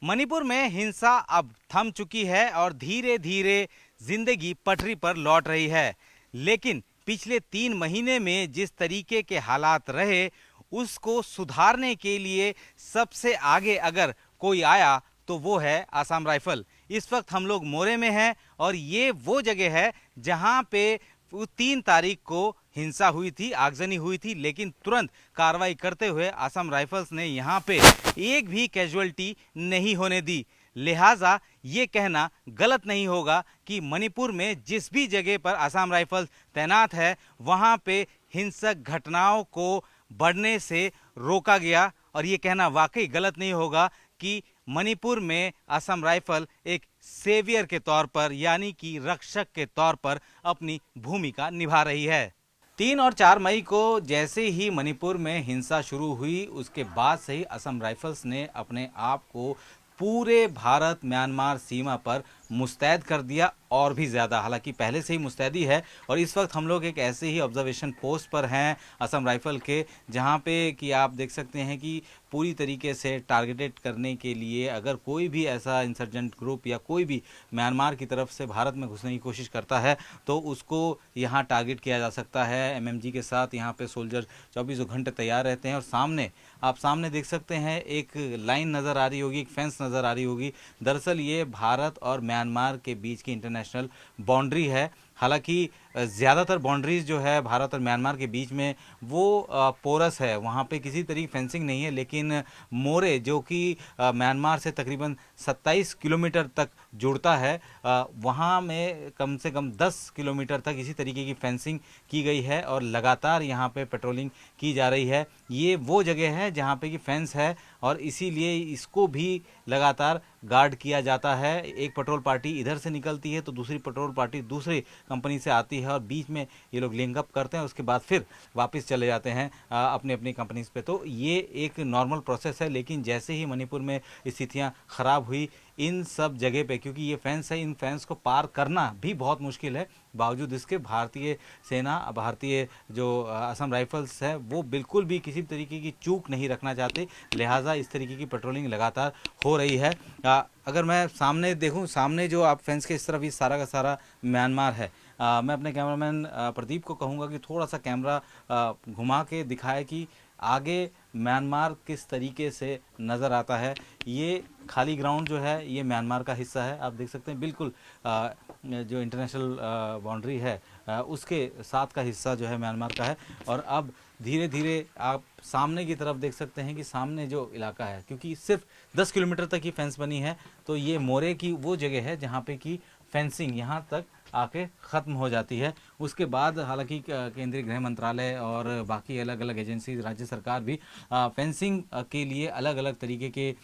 मणिपुर में हिंसा अब थम चुकी है और धीरे धीरे जिंदगी पटरी पर लौट रही है। लेकिन पिछले 3 महीने में जिस तरीके के हालात रहे, उसको सुधारने के लिए सबसे आगे अगर कोई आया तो वो है आसाम राइफल। इस वक्त हम लोग मोरे में हैं और ये वो जगह है जहां पे 3 तारीख को हिंसा हुई थी, आगजनी हुई थी, लेकिन तुरंत कार्रवाई करते हुए आसाम राइफल्स ने यहाँ पे एक भी कैजुअल्टी नहीं होने दी। लिहाजा ये कहना गलत नहीं होगा कि मणिपुर में जिस भी जगह पर आसाम राइफल्स तैनात है वहाँ पे हिंसक घटनाओं को बढ़ने से रोका गया। और ये कहना वाकई गलत नहीं होगा कि मणिपुर में असम राइफल एक सेवियर के तौर पर यानी कि रक्षक के तौर पर अपनी भूमिका निभा रही है। 3 और 4 मई को जैसे ही मणिपुर में हिंसा शुरू हुई, उसके बाद से ही असम राइफल्स ने अपने आप को पूरे भारत म्यांमार सीमा पर मुस्तैद कर दिया और भी ज़्यादा। हालांकि पहले से ही मुस्तैदी है और इस वक्त हम लोग एक ऐसे ही ऑब्जर्वेशन पोस्ट पर हैं असम राइफल के, जहां पे कि आप देख सकते हैं कि पूरी तरीके से टारगेटेड करने के लिए अगर कोई भी ऐसा इंसर्जेंट ग्रुप या कोई भी म्यांमार की तरफ से भारत में घुसने की कोशिश करता है तो उसको यहाँ टारगेट किया जा सकता है। एमएमजी के साथ यहाँ पे सोल्जर 24 घंटे तैयार रहते हैं। और सामने आप देख सकते हैं एक लाइन नज़र आ रही होगी, एक फेंस नज़र आ रही होगी। दरअसल ये भारत और म्यांमार के बीच की इंटरनेशनल बाउंड्री है। हालांकि ज़्यादातर बाउंड्रीज जो है भारत और म्यांमार के बीच में वो पोरस है, वहाँ पे किसी तरह की फेंसिंग नहीं है। लेकिन मोरे जो कि म्यांमार से तकरीबन 27 किलोमीटर तक जुड़ता है, वहाँ में कम से कम 10 किलोमीटर तक इसी तरीके की फेंसिंग की गई है और लगातार यहाँ पे पेट्रोलिंग की जा रही है। ये वो जगह है जहाँ पे कि फेंस है और इसीलिए इसको भी लगातार गार्ड किया जाता है। एक पेट्रोल पार्टी इधर से निकलती है तो दूसरी पेट्रोल पार्टी दूसरी कंपनी से आती है और बीच में ये लोग लिंक अप करते हैं, उसके बाद फिर वापस चले जाते हैं अपनी अपनी कंपनीज पे। तो ये एक नॉर्मल प्रोसेस है। लेकिन जैसे ही मणिपुर में स्थितियां खराब हुई इन सब जगह पे, क्योंकि ये फेंस है, इन फेंस को पार करना भी बहुत मुश्किल है, बावजूद इसके भारतीय सेना, भारतीय जो असम राइफल्स है वो बिल्कुल भी किसी तरीके की चूक नहीं रखना चाहते। लिहाजा इस तरीके की पेट्रोलिंग लगातार हो रही है। अगर मैं सामने देखूं, सामने जो आप फेंस के इस तरफ, ये सारा का सारा म्यांमार है। मैं अपने कैमरामैन प्रदीप को कहूँगा कि थोड़ा सा कैमरा घुमा के दिखाए कि आगे म्यांमार किस तरीके से नज़र आता है। ये खाली ग्राउंड जो है ये म्यांमार का हिस्सा है, आप देख सकते हैं। बिल्कुल जो इंटरनेशनल बाउंड्री है उसके साथ का हिस्सा जो है म्यांमार का है। और अब धीरे धीरे आप सामने की तरफ देख सकते हैं कि सामने जो इलाका है, क्योंकि सिर्फ 10 किलोमीटर तक ही फेंस बनी है, तो ये मोरे की वो जगह है जहाँ पे कि फेंसिंग यहाँ तक आके ख़त्म हो जाती है। उसके बाद हालांकि केंद्रीय गृह मंत्रालय और बाकी अलग अलग एजेंसी, राज्य सरकार भी फेंसिंग के लिए अलग अलग तरीके के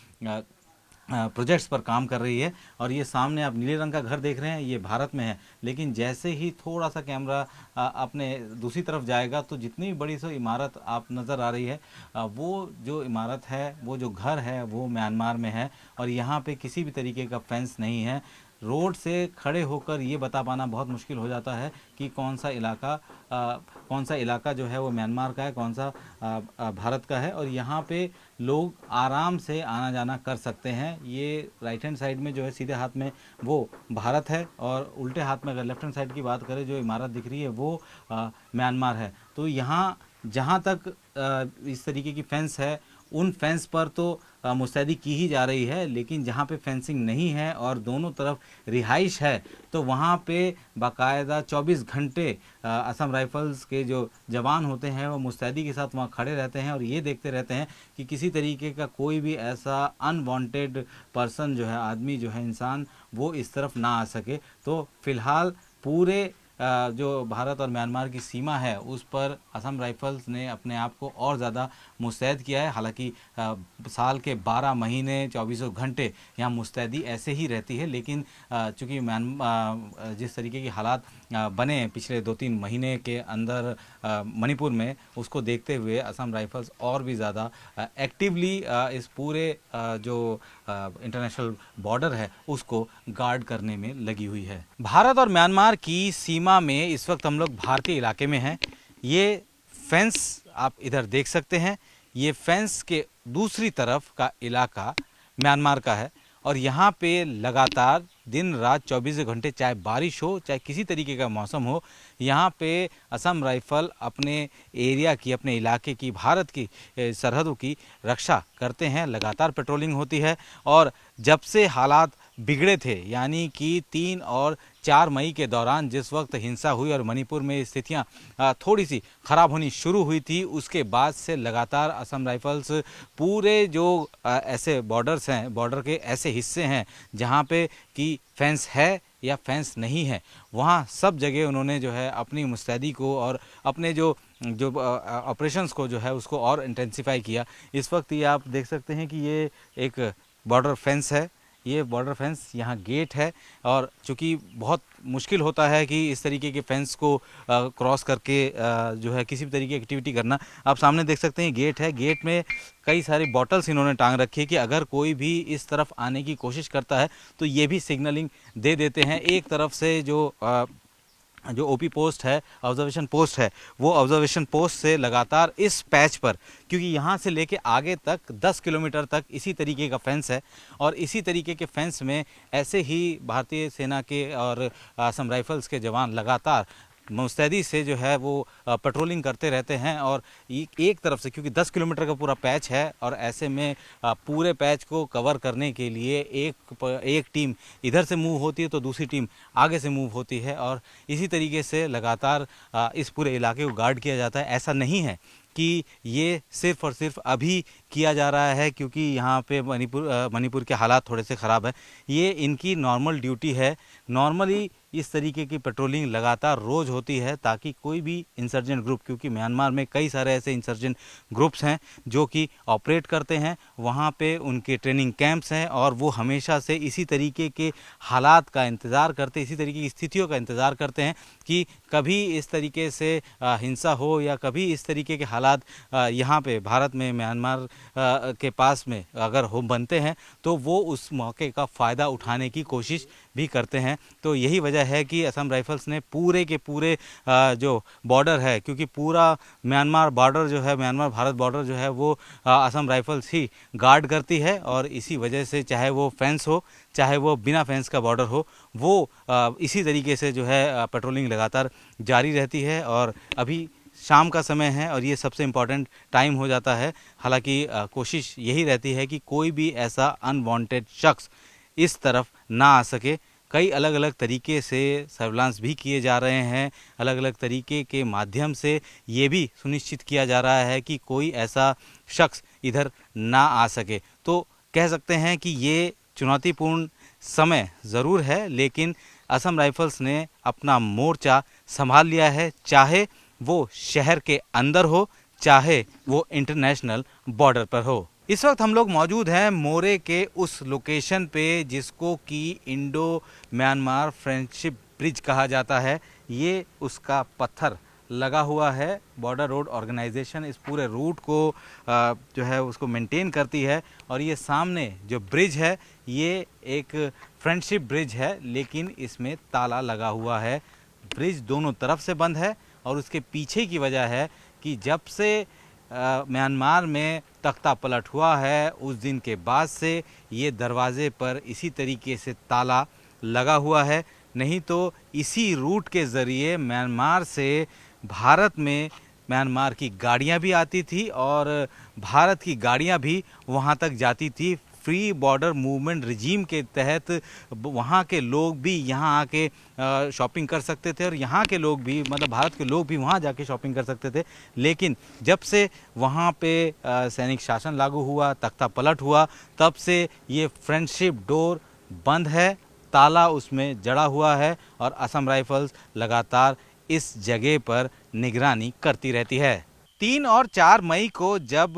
प्रोजेक्ट्स पर काम कर रही है। और ये सामने आप नीले रंग का घर देख रहे हैं, ये भारत में है। लेकिन जैसे ही थोड़ा सा कैमरा अपने दूसरी तरफ जाएगा तो जितनी बड़ी सी इमारत आप नज़र आ रही है, वो जो इमारत है, वो जो घर है, वो म्यांमार में है। और यहाँ पे किसी भी तरीके का फेंस नहीं है। रोड से खड़े होकर ये बता पाना बहुत मुश्किल हो जाता है कि कौन सा इलाका जो है वो म्यांमार का है, कौन सा भारत का है। और यहाँ पे लोग आराम से आना जाना कर सकते हैं। ये राइट हैंड साइड में जो है सीधे हाथ में वो भारत है और उल्टे हाथ में अगर लेफ्ट हैंड साइड की बात करें, जो इमारत दिख रही है वो म्यांमार है। तो यहाँ जहाँ तक इस तरीके की फेंस है, उन फेंस पर तो मुस्तैदी की ही जा रही है। लेकिन जहाँ पे फेंसिंग नहीं है और दोनों तरफ रिहाइश है, तो वहाँ पे बाकायदा 24 घंटे असम राइफल्स के जो जवान होते हैं वो मुस्तैदी के साथ वहाँ खड़े रहते हैं और ये देखते रहते हैं कि किसी तरीके का कोई भी ऐसा अनवांटेड पर्सन जो है, आदमी जो है, इंसान, वो इस तरफ ना आ सके। तो फिलहाल पूरे जो भारत और म्यांमार की सीमा है उस पर असम राइफल्स ने अपने आप को और ज़्यादा मुस्तैद किया है। हालांकि साल के 12 महीने 24 घंटे यहाँ मुस्तैदी ऐसे ही रहती है। लेकिन चूँकि जिस तरीके के हालात बने पिछले 2-3 महीने के अंदर मणिपुर में, उसको देखते हुए असम राइफल्स और भी ज़्यादा एक्टिवली इस पूरे जो इंटरनेशनल बॉर्डर है उसको गार्ड करने में लगी हुई है। भारत और म्यांमार की सीमा में इस वक्त हम लोग भारतीय इलाके में हैं। ये फेंस आप इधर देख सकते हैं, ये फेंस के दूसरी तरफ का इलाका म्यांमार का है और यहाँ पे लगातार दिन रात 24 घंटे, चाहे बारिश हो चाहे किसी तरीके का मौसम हो, यहाँ पे असम राइफल अपने एरिया की, अपने इलाके की, भारत की सरहदों की रक्षा करते हैं। लगातार पेट्रोलिंग होती है और जब से हालात बिगड़े थे, यानी कि 3 और 4 मई के दौरान जिस वक्त हिंसा हुई और मणिपुर में स्थितियाँ थोड़ी सी ख़राब होनी शुरू हुई थी, उसके बाद से लगातार असम राइफल्स पूरे जो ऐसे बॉर्डर्स हैं, बॉर्डर के ऐसे हिस्से हैं जहाँ पे कि फेंस है या फेंस नहीं है, वहाँ सब जगह उन्होंने जो है अपनी मुस्तैदी को और अपने जो ऑपरेशंस को जो है उसको और इंटेंसिफाई किया। इस वक्त ये आप देख सकते हैं कि ये एक बॉर्डर फेंस है, ये बॉर्डर फेंस, यहाँ गेट है और चूँकि बहुत मुश्किल होता है कि इस तरीके के फेंस को क्रॉस करके जो है किसी भी तरीके की एक्टिविटी करना। आप सामने देख सकते हैं गेट है, गेट में कई सारी बॉटल्स इन्होंने टांग रखी है कि अगर कोई भी इस तरफ आने की कोशिश करता है तो ये भी सिग्नलिंग दे देते हैं। एक तरफ से जो ओपी पोस्ट है, ऑब्जर्वेशन पोस्ट है, वो ऑब्जर्वेशन पोस्ट से लगातार इस पैच पर, क्योंकि यहाँ से लेके आगे तक 10 किलोमीटर तक इसी तरीके का फेंस है और इसी तरीके के फेंस में ऐसे ही भारतीय सेना के और असम राइफल्स के जवान लगातार मुस्तैदी से जो है वो पेट्रोलिंग करते रहते हैं। और एक तरफ से, क्योंकि 10 किलोमीटर का पूरा पैच है और ऐसे में पूरे पैच को कवर करने के लिए एक टीम इधर से मूव होती है तो दूसरी टीम आगे से मूव होती है और इसी तरीके से लगातार इस पूरे इलाके को गार्ड किया जाता है। ऐसा नहीं है कि ये सिर्फ़ और सिर्फ अभी किया जा रहा है क्योंकि यहाँ पे मणिपुर के हालात थोड़े से ख़राब हैं। ये इनकी नॉर्मल ड्यूटी है। नॉर्मली इस तरीके की पेट्रोलिंग लगातार रोज़ होती है ताकि कोई भी इंसर्जेंट ग्रुप, क्योंकि म्यांमार में कई सारे ऐसे इंसर्जेंट ग्रुप्स हैं जो कि ऑपरेट करते हैं, वहाँ पे उनके ट्रेनिंग कैंप्स हैं और वो हमेशा से इसी तरीके के हालात का इंतज़ार करते, इसी तरीके की स्थितियों का इंतज़ार करते हैं कि कभी इस तरीके से हिंसा हो या कभी इस तरीके के हालात यहाँ पे भारत में, म्यांमार के पास में अगर हो बनते हैं तो वो उस मौके का फ़ायदा उठाने की कोशिश भी करते हैं। तो यही वजह है कि असम राइफल्स ने पूरे के पूरे जो बॉर्डर है, क्योंकि पूरा म्यांमार बॉर्डर जो है, म्यांमार भारत बॉर्डर जो है वो असम राइफल्स ही गार्ड करती है और इसी वजह से चाहे वो फेंस हो चाहे वो बिना फेंस का बॉर्डर हो, वो इसी तरीके से जो है पेट्रोलिंग लगातार जारी रहती है। और अभी शाम का समय है और ये सबसे इम्पॉर्टेंट टाइम हो जाता है। हालांकि कोशिश यही रहती है कि कोई भी ऐसा अनवांटेड शख्स इस तरफ ना आ सके। कई अलग अलग तरीके से सर्विलांस भी किए जा रहे हैं, अलग अलग तरीके के माध्यम से ये भी सुनिश्चित किया जा रहा है कि कोई ऐसा शख्स इधर ना आ सके। तो कह सकते हैं कि ये चुनौतीपूर्ण समय ज़रूर है, लेकिन असम राइफल्स ने अपना मोर्चा संभाल लिया है, चाहे वो शहर के अंदर हो चाहे वो इंटरनेशनल बॉर्डर पर हो। इस वक्त हम लोग मौजूद हैं मोरे के उस लोकेशन पे जिसको कि इंडो म्यांमार फ्रेंडशिप ब्रिज कहा जाता है। ये उसका पत्थर लगा हुआ है। बॉर्डर रोड ऑर्गेनाइजेशन इस पूरे रूट को जो है उसको मेंटेन करती है और ये सामने जो ब्रिज है ये एक फ्रेंडशिप ब्रिज है, लेकिन इसमें ताला लगा हुआ है। ब्रिज दोनों तरफ से बंद है और उसके पीछे की वजह है कि जब से म्यांमार में तख्ता पलट हुआ है उस दिन के बाद से ये दरवाज़े पर इसी तरीके से ताला लगा हुआ है। नहीं तो इसी रूट के ज़रिए म्यांमार से भारत में म्यांमार की गाड़ियां भी आती थी और भारत की गाड़ियां भी वहां तक जाती थी। फ्री बॉर्डर मूवमेंट रिजीम के तहत वहाँ के लोग भी यहाँ आके शॉपिंग कर सकते थे और यहाँ के लोग भी, मतलब भारत के लोग भी वहाँ जाके शॉपिंग कर सकते थे। लेकिन जब से वहाँ पे सैनिक शासन लागू हुआ, तख्ता पलट हुआ, तब से ये फ्रेंडशिप डोर बंद है, ताला उसमें जड़ा हुआ है और असम राइफल्स लगातार इस जगह पर निगरानी करती रहती है। 3 और 4 मई को जब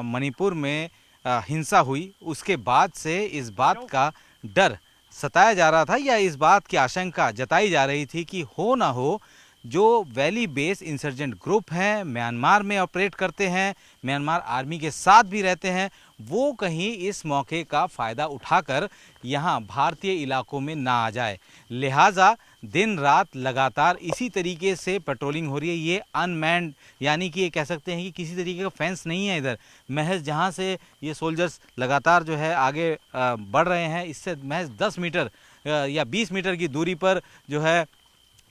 मणिपुर में हिंसा हुई, उसके बाद से इस बात का डर सताया जा रहा था या इस बात की आशंका जताई जा रही थी कि हो ना हो जो वैली बेस इंसर्जेंट ग्रुप हैं, म्यांमार में ऑपरेट करते हैं, म्यांमार आर्मी के साथ भी रहते हैं, वो कहीं इस मौके का फ़ायदा उठाकर यहाँ भारतीय इलाकों में ना आ जाए। लिहाजा दिन रात लगातार इसी तरीके से पेट्रोलिंग हो रही है। ये अनमैन्ड, यानी कि ये कह सकते हैं कि किसी तरीके का फेंस नहीं है इधर। महज जहाँ से ये सोल्जर्स लगातार जो है आगे बढ़ रहे हैं, इससे महज 10 मीटर या 20 मीटर की दूरी पर जो है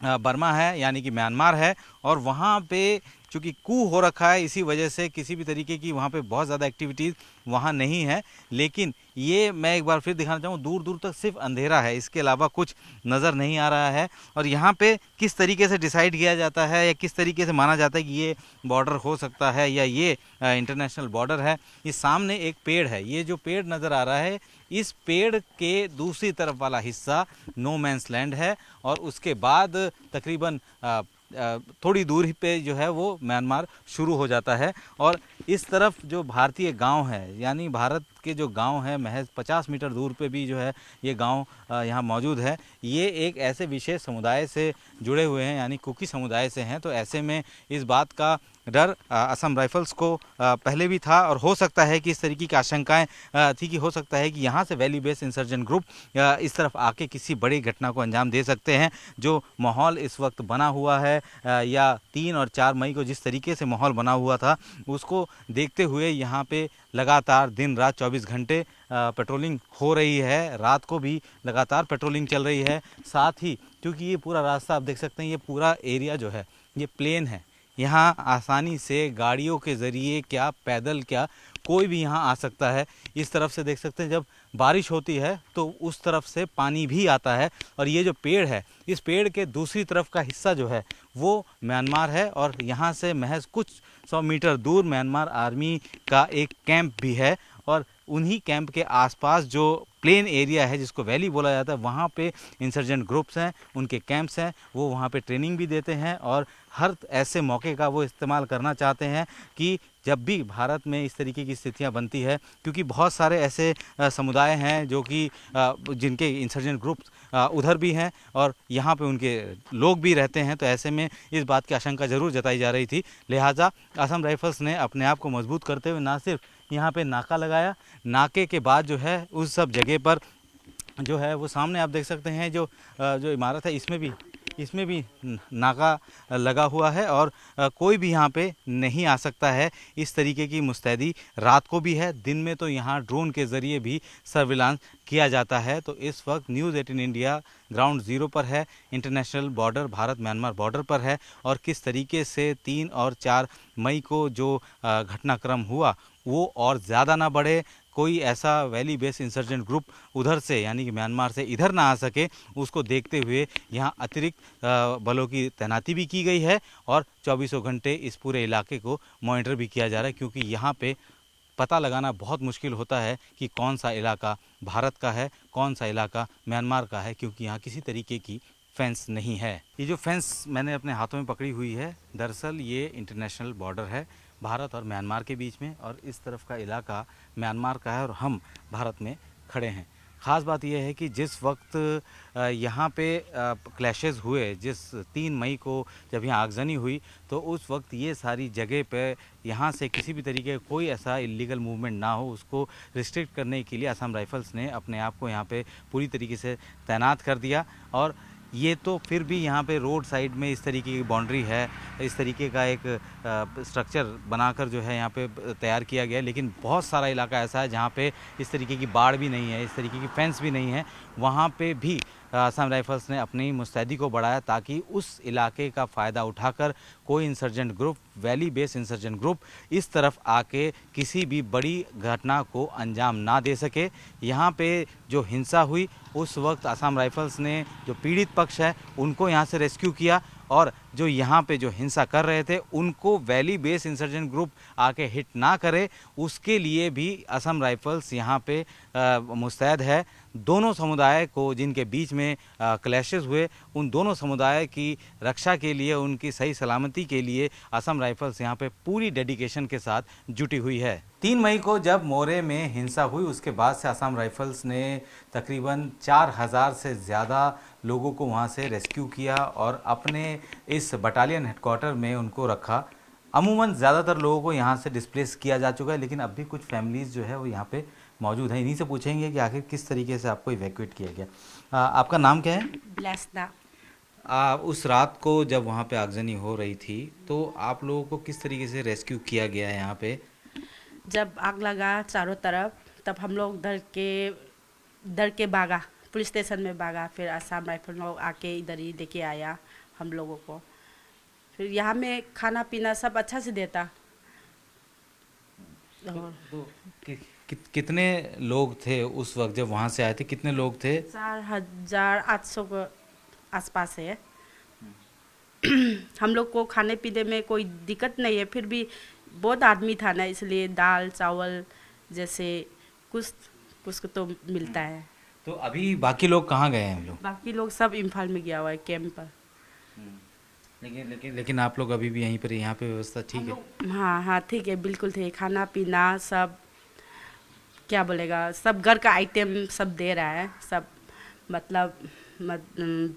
बर्मा है, यानी कि म्यांमार है। और वहाँ पे चूँकि कू हो रखा है, इसी वजह से किसी भी तरीके की वहाँ पे बहुत ज़्यादा एक्टिविटीज़ वहाँ नहीं है। लेकिन ये मैं एक बार फिर दिखाना चाहूँ, दूर दूर तक सिर्फ अंधेरा है, इसके अलावा कुछ नज़र नहीं आ रहा है। और यहाँ पे किस तरीके से डिसाइड किया जाता है या किस तरीके से माना जाता है कि ये बॉर्डर हो सकता है या ये इंटरनेशनल बॉर्डर है, ये सामने एक पेड़ है। ये जो पेड़ नज़र आ रहा है, इस पेड़ के दूसरी तरफ वाला हिस्सा नो मैंस लैंड है। और उसके बाद तकरीबन थोड़ी दूरी पे जो है वो म्यांमार शुरू हो जाता है। और इस तरफ जो भारतीय गांव है, यानी भारत के जो गांव है, महज 50 मीटर दूर पे भी जो है ये गांव यहाँ मौजूद है। ये एक ऐसे विशेष समुदाय से जुड़े हुए हैं, यानी कुकी समुदाय से हैं। तो ऐसे में इस बात का डर असम राइफल्स को पहले भी था, और हो सकता है कि इस तरीके की आशंकाएं थी कि हो सकता है कि यहाँ से वैली बेस इंसर्जेंट ग्रुप इस तरफ आके किसी बड़ी घटना को अंजाम दे सकते हैं। जो माहौल इस वक्त बना हुआ है, या 3 और 4 मई को जिस तरीके से माहौल बना हुआ था, उसको देखते हुए यहाँ पे लगातार दिन रात 24 घंटे पेट्रोलिंग हो रही है। रात को भी लगातार पेट्रोलिंग चल रही है। साथ ही क्योंकि ये पूरा रास्ता आप देख सकते हैं, ये पूरा एरिया जो है ये प्लेन है। यहाँ आसानी से गाड़ियों के ज़रिए क्या, पैदल क्या, कोई भी यहाँ आ सकता है। इस तरफ से देख सकते हैं, जब बारिश होती है तो उस तरफ से पानी भी आता है। और ये जो पेड़ है, इस पेड़ के दूसरी तरफ का हिस्सा जो है वो म्यांमार है। और यहाँ से महज कुछ 100 मीटर दूर म्यांमार आर्मी का एक कैंप भी है। और उन्हीं कैंप के आसपास जो प्लेन एरिया है, जिसको वैली बोला जाता है, वहाँ पे इंसर्जेंट ग्रुप्स हैं, उनके कैंप्स हैं। वो वहाँ पे ट्रेनिंग भी देते हैं और हर ऐसे मौके का वो इस्तेमाल करना चाहते हैं कि जब भी भारत में इस तरीके की स्थितियां बनती है, क्योंकि बहुत सारे ऐसे समुदाय हैं जो कि जिनके इंसर्जेंट ग्रुप्स उधर भी हैं और यहाँ पे उनके लोग भी रहते हैं। तो ऐसे में इस बात की आशंका ज़रूर जताई जा रही थी। लिहाजा असम राइफल्स ने अपने आप को मजबूत करते हुए ना सिर्फ यहाँ पे नाका लगाया, नाके के बाद जो है उस सब जगह पर जो है वो सामने आप देख सकते हैं, जो इमारत है, इसमें भी नाका लगा हुआ है। और कोई भी यहाँ पे नहीं आ सकता है। इस तरीके की मुस्तैदी रात को भी है, दिन में तो यहाँ ड्रोन के ज़रिए भी सर्विलांस किया जाता है। तो इस वक्त न्यूज़ 18 इंडिया ग्राउंड ज़ीरो पर है, international border, Bharat Myanmar border पर है। और किस तरीके से 3 और 4 मई को जो घटनाक्रम हुआ वो और ज़्यादा ना बढ़े, कोई ऐसा वैली बेस इंसर्जेंट ग्रुप उधर से, यानी कि म्यांमार से इधर ना आ सके, उसको देखते हुए यहाँ अतिरिक्त बलों की तैनाती भी की गई है। और 24 घंटे इस पूरे इलाके को मॉनिटर भी किया जा रहा है, क्योंकि यहाँ पे पता लगाना बहुत मुश्किल होता है कि कौन सा इलाका भारत का है, कौन सा इलाका म्यांमार का है, क्योंकि यहाँ किसी तरीके की फेंस नहीं है। ये जो फेंस मैंने अपने हाथों में पकड़ी हुई है, दरअसल ये इंटरनेशनल बॉर्डर है भारत और म्यांमार के बीच में। और इस तरफ का इलाका म्यांमार का है और हम भारत में खड़े हैं। ख़ास बात यह है कि जिस वक्त यहाँ पे क्लैशेस हुए, जिस 3 मई को जब यहाँ आगजनी हुई, तो उस वक्त ये सारी जगह पे यहाँ से किसी भी तरीके का कोई ऐसा इलीगल मूवमेंट ना हो, उसको रिस्ट्रिक्ट करने के लिए असम राइफल्स ने अपने आप को यहाँ पे पूरी तरीके से तैनात कर दिया। और ये तो फिर भी यहाँ पे रोड साइड में इस तरीके की बाउंड्री है, इस तरीके का एक स्ट्रक्चर बनाकर जो है यहाँ पे तैयार किया गया है। लेकिन बहुत सारा इलाका ऐसा है जहाँ पे इस तरीके की बाड़ भी नहीं है, इस तरीके की फेंस भी नहीं है। वहाँ पे भी असम राइफल्स ने अपनी मुस्तैदी को बढ़ाया ताकि उस इलाके का फ़ायदा उठाकर कोई insurgent group, valley base insurgent group इस तरफ आके किसी भी बड़ी घटना को अंजाम ना दे सके। यहाँ पे जो हिंसा हुई, उस वक्त असम राइफल्स ने जो पीड़ित पक्ष है उनको यहाँ से रेस्क्यू किया, और जो यहाँ पे जो हिंसा कर रहे थे उनको वैली बेस इंसर्जेंट ग्रुप आके हिट ना करे, उसके लिए भी असम राइफल्स यहाँ पे मुस्तैद है। दोनों समुदाय को जिनके बीच में क्लैशेस हुए, उन दोनों समुदाय की रक्षा के लिए, उनकी सही सलामती के लिए असम राइफल्स यहाँ पे पूरी डेडिकेशन के साथ जुटी हुई है। 3 मई को जब मोरे में हिंसा हुई, उसके बाद से असम राइफल्स ने तकरीबन 4000 से ज़्यादा लोगों को वहाँ से रेस्क्यू किया और अपने इस बटालियन हेडक्वार्टर में उनको रखा। अमूमन ज़्यादातर लोगों को यहाँ से डिस्प्लेस किया जा चुका है, लेकिन अब भी कुछ फैमिलीज़ जो है वो यहाँ पे मौजूद हैं। इन्हीं से पूछेंगे कि आखिर किस तरीके से आपको इवैक्यूएट किया गया। आपका नाम क्या है? ब्लेस्दा। उस रात को जब वहाँ पे आगजनी हो रही थी तो आप लोगों को किस तरीके से रेस्क्यू किया गया है यहाँ पे? जब आग लगा चारों तरफ, तब हम लोग डर के भागा, पुलिस स्टेशन में भागा। फिर असम राइफल लोग आके इधर ही लेके आया हम लोगों को। फिर यहाँ में खाना पीना सब अच्छा से देता। और कितने लोग थे उस वक्त जब वहाँ से आए थे? कितने लोग थे? 4,800 के आसपास है। हम लोग को खाने पीने में कोई दिक्कत नहीं है, फिर भी बहुत आदमी था ना, इसलिए दाल चावल जैसे कुछ कुछ को तो मिलता है। तो अभी बाकी लोग कहाँ गए हैं हम लोग? बाकी लोग सब इम्फाल में गया हुआ है कैंप पर। लेकिन आप लोग अभी भी यहीं पर, यहाँ पे व्यवस्था ठीक है? हाँ हाँ ठीक है, बिल्कुल ठीक है। खाना पीना सब क्या बोलेगा, सब घर का आइटम सब दे रहा है सब। मतलब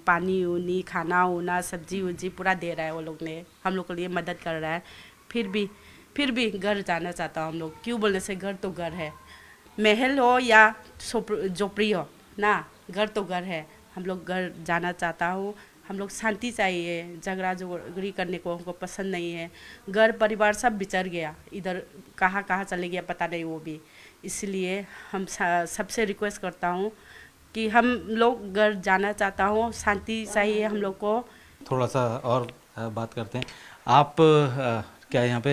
पानी उनी खाना उना सब्जी उब्जी पूरा दे रहा है वो लोग ने, हम लोग के लिए मदद कर रहा है। फिर भी घर जाना चाहता हूँ हम लोग। क्यों बोलने से, घर तो घर है, महल हो या झोपड़ी हो ना, घर तो घर है। हम लोग घर जाना चाहता हूँ। हम लोग शांति चाहिए, झगड़ा झगड़ी करने को हमको पसंद नहीं है। घर परिवार सब बिछड़ गया, इधर कहाँ कहाँ चले गया पता नहीं वो भी। इसलिए हम सबसे रिक्वेस्ट करता हूँ कि हम लोग घर जाना चाहता हूँ, शांति चाहिए हम लोग को। थोड़ा सा और बात करते हैं। आप क्या यहाँ पे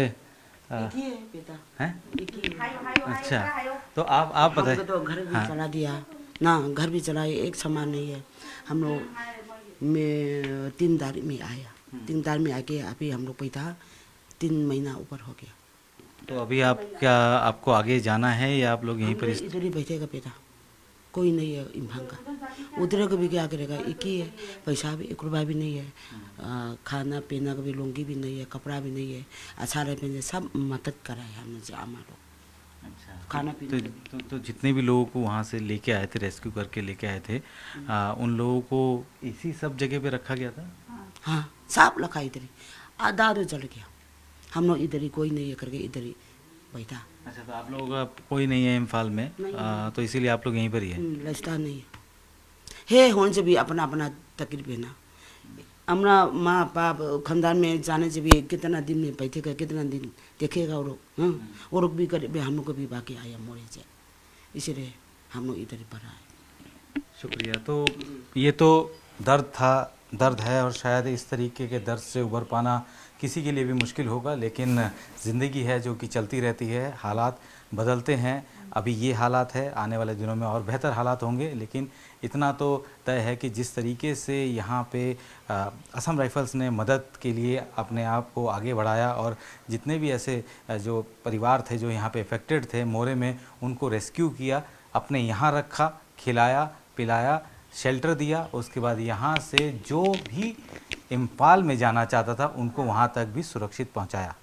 हैं? अच्छा, तो आप बताएं। हमको तो घर भी हाँ। चला दिया ना, घर भी चला, एक समान नहीं है। हम लोग में 3 तारीख में आया, 3 तारीख में आके अभी हम लोग पैदा 3 महीना ऊपर हो गया। तो अभी आप क्या, आपको आगे जाना है या आप लोग यहीं पर इधर ही बैठेगा बेटा, कोई नहीं है इम्फान का। उधर को भी क्या करेगा, एक ही है, पैसा भी 1 रुपया भी नहीं है, खाना पीना का भी लुंगी भी नहीं है, कपड़ा भी नहीं है, अच्छा रहे पहने सब मदद करा है हमने से हमारे लोग। अच्छा, खाना पीना तो जितने भी लोगों को वहाँ से लेके आए थे, रेस्क्यू करके लेके आए थे, उन लोगों को इसी सब जगह पे रखा गया था? हाँ सब लखा इधर ही, आधा जल गया। हम लोग इधर ही, कोई नहीं है करके इधर ही बैठा। अच्छा, तो आप लोग कोई नहीं है इम्फाल में, तो इसीलिए आप लोग यहीं पर ही हैं? लचता नहीं है होने से भी अपना अपना तकलीफ है ना। हमारा माँ बाप खानदान में जाने से भी कितना दिन में बैठेगा, कितना दिन देखेगा वो लोग। हाँ, वो लोग भी करीब हम लोग को भी बाकी आया मोरे से, इसीलिए हम लोग इधर ही पढ़ा है। शुक्रिया। तो ये तो दर्द था, दर्द है, और शायद इस तरीके के दर्द से उबर पाना किसी के लिए भी मुश्किल होगा, लेकिन ज़िंदगी है जो कि चलती रहती है, हालात बदलते हैं। अभी ये हालात है, आने वाले दिनों में और बेहतर हालात होंगे, लेकिन इतना तो तय है कि जिस तरीके से यहाँ पे असम राइफ़ल्स ने मदद के लिए अपने आप को आगे बढ़ाया, और जितने भी ऐसे जो परिवार थे जो यहाँ पे अफेक्टेड थे मोरे में, उनको रेस्क्यू किया, अपने यहाँ रखा, खिलाया पिलाया, शेल्टर दिया, उसके बाद यहाँ से जो भी इम्फाल में जाना चाहता था उनको वहाँ तक भी सुरक्षित पहुँचाया।